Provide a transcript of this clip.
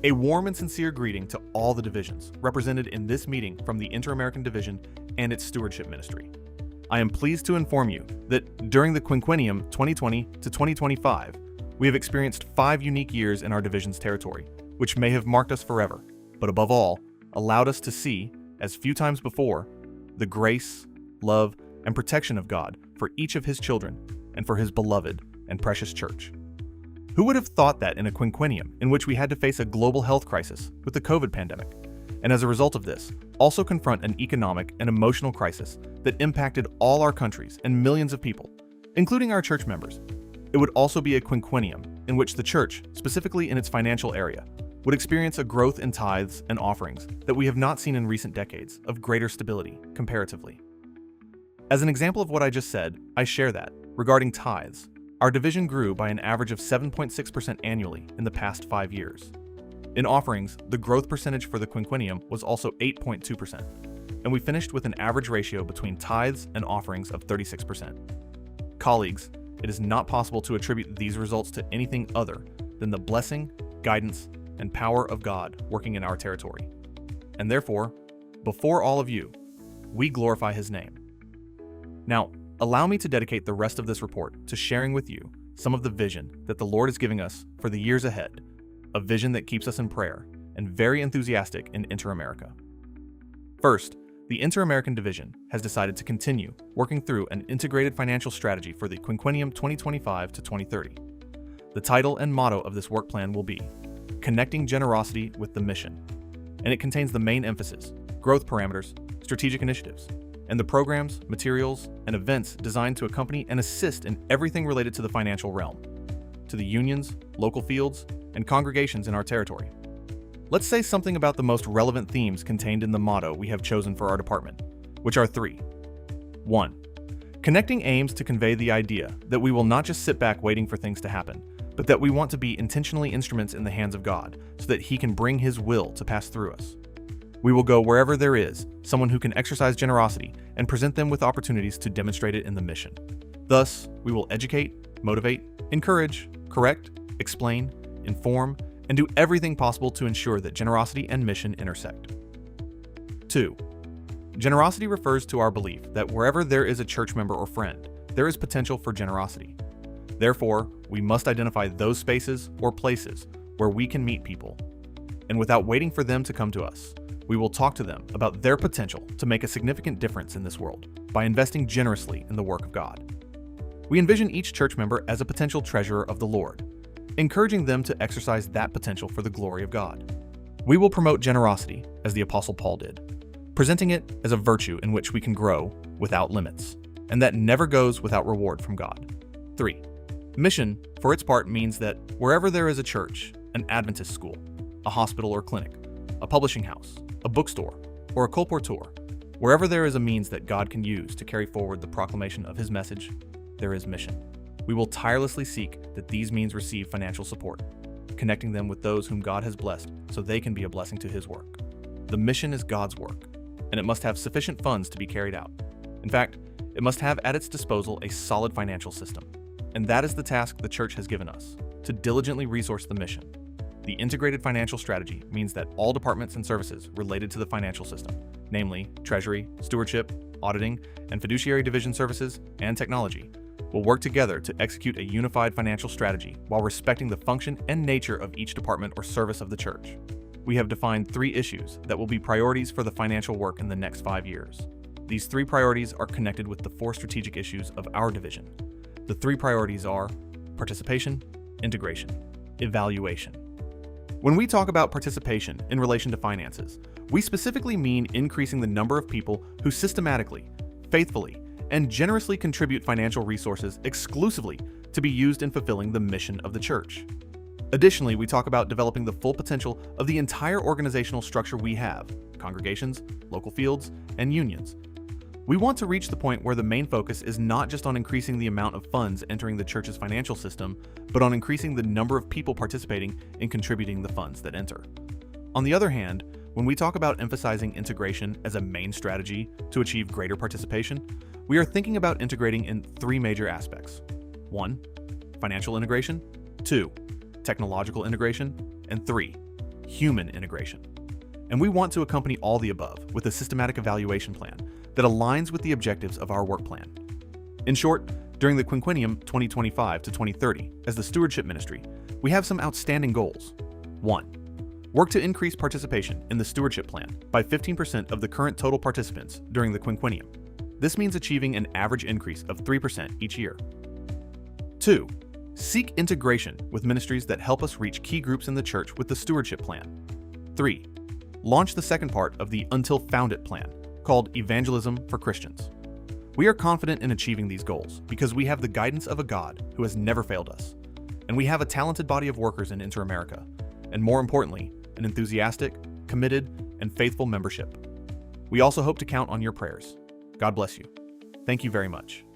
A warm and sincere greeting to all the divisions represented in this meeting from the Inter-American Division and its Stewardship Ministry. I am pleased to inform you that during the quinquennium 2020 to 2025, we have experienced 5 unique years in our division's territory, which may have marked us forever, but above all, allowed us to see, as few times before, the grace, love, and protection of God for each of His children and for His beloved and precious church. Who would have thought that in a quinquennium in which we had to face a global health crisis with the COVID pandemic, and as a result of this, also confront an economic and emotional crisis that impacted all our countries and millions of people, including our church members, it would also be a quinquennium in which the church, specifically in its financial area, would experience a growth in tithes and offerings that we have not seen in recent decades of greater stability, comparatively. As an example of what I just said, I share that, regarding tithes, our division grew by an average of 7.6% annually in the past 5 years. In offerings, the growth percentage for the quinquennium was also 8.2%, and we finished with an average ratio between tithes and offerings of 36%. Colleagues, it is not possible to attribute these results to anything other than the blessing, guidance, and power of God working in our territory. And therefore, before all of you, we glorify His name. Now, allow me to dedicate the rest of this report to sharing with you some of the vision that the Lord is giving us for the years ahead, a vision that keeps us in prayer and very enthusiastic in Inter-America. First, the Inter-American Division has decided to continue working through an integrated financial strategy for the quinquennium 2025 to 2030. The title and motto of this work plan will be Connecting Generosity with the Mission, and it contains the main emphasis, growth parameters, strategic initiatives, and the programs, materials, and events designed to accompany and assist in everything related to the financial realm, to the unions, local fields, and congregations in our territory. Let's say something about the most relevant themes contained in the motto we have chosen for our department, which are 3. 1. Connecting aims to convey the idea that we will not just sit back waiting for things to happen, but that we want to be intentionally instruments in the hands of God so that He can bring His will to pass through us. We will go wherever there is someone who can exercise generosity and present them with opportunities to demonstrate it in the mission. Thus, we will educate, motivate, encourage, correct, explain, inform, and do everything possible to ensure that generosity and mission intersect. 2. Generosity refers to our belief that wherever there is a church member or friend, there is potential for generosity. Therefore, we must identify those spaces or places where we can meet people, and without waiting for them to come to us, we will talk to them about their potential to make a significant difference in this world by investing generously in the work of God. We envision each church member as a potential treasurer of the Lord, encouraging them to exercise that potential for the glory of God. We will promote generosity, as the Apostle Paul did, presenting it as a virtue in which we can grow without limits, and that never goes without reward from God. 3. Mission, for its part, means that wherever there is a church, an Adventist school, a hospital or clinic, a publishing house, a bookstore, or a colporteur, wherever there is a means that God can use to carry forward the proclamation of His message, there is mission. We will tirelessly seek that these means receive financial support, connecting them with those whom God has blessed so they can be a blessing to His work. The mission is God's work, and it must have sufficient funds to be carried out. In fact, it must have at its disposal a solid financial system. And that is the task the church has given us, to diligently resource the mission. The integrated financial strategy means that all departments and services related to the financial system, namely treasury, stewardship, auditing, and fiduciary division services, and technology, will work together to execute a unified financial strategy while respecting the function and nature of each department or service of the church. We have defined 3 issues that will be priorities for the financial work in the next 5 years. These 3 priorities are connected with the 4 strategic issues of our division. The 3 priorities are participation, integration, evaluation. When we talk about participation in relation to finances, we specifically mean increasing the number of people who systematically, faithfully, and generously contribute financial resources exclusively to be used in fulfilling the mission of the church. Additionally, we talk about developing the full potential of the entire organizational structure we have, congregations, local fields, and unions. We want to reach the point where the main focus is not just on increasing the amount of funds entering the church's financial system, but on increasing the number of people participating in contributing the funds that enter. On the other hand, when we talk about emphasizing integration as a main strategy to achieve greater participation, we are thinking about integrating in 3 major aspects. 1. Financial integration. 2. Technological integration. And 3. human integration. And we want to accompany all the above with a systematic evaluation plan that aligns with the objectives of our work plan. In short, during the quinquennium 2025 to 2030, as the Stewardship Ministry, we have some outstanding goals. 1. Work to increase participation in the Stewardship Plan by 15% of the current total participants during the quinquennium. This means achieving an average increase of 3% each year. 2. Seek integration with ministries that help us reach key groups in the church with the Stewardship Plan. 3. Launch the second part of the Until Found It plan, called Evangelism for Christians. We are confident in achieving these goals because we have the guidance of a God who has never failed us, and we have a talented body of workers in Inter-America, and more importantly, an enthusiastic, committed, and faithful membership. We also hope to count on your prayers. God bless you. Thank you very much.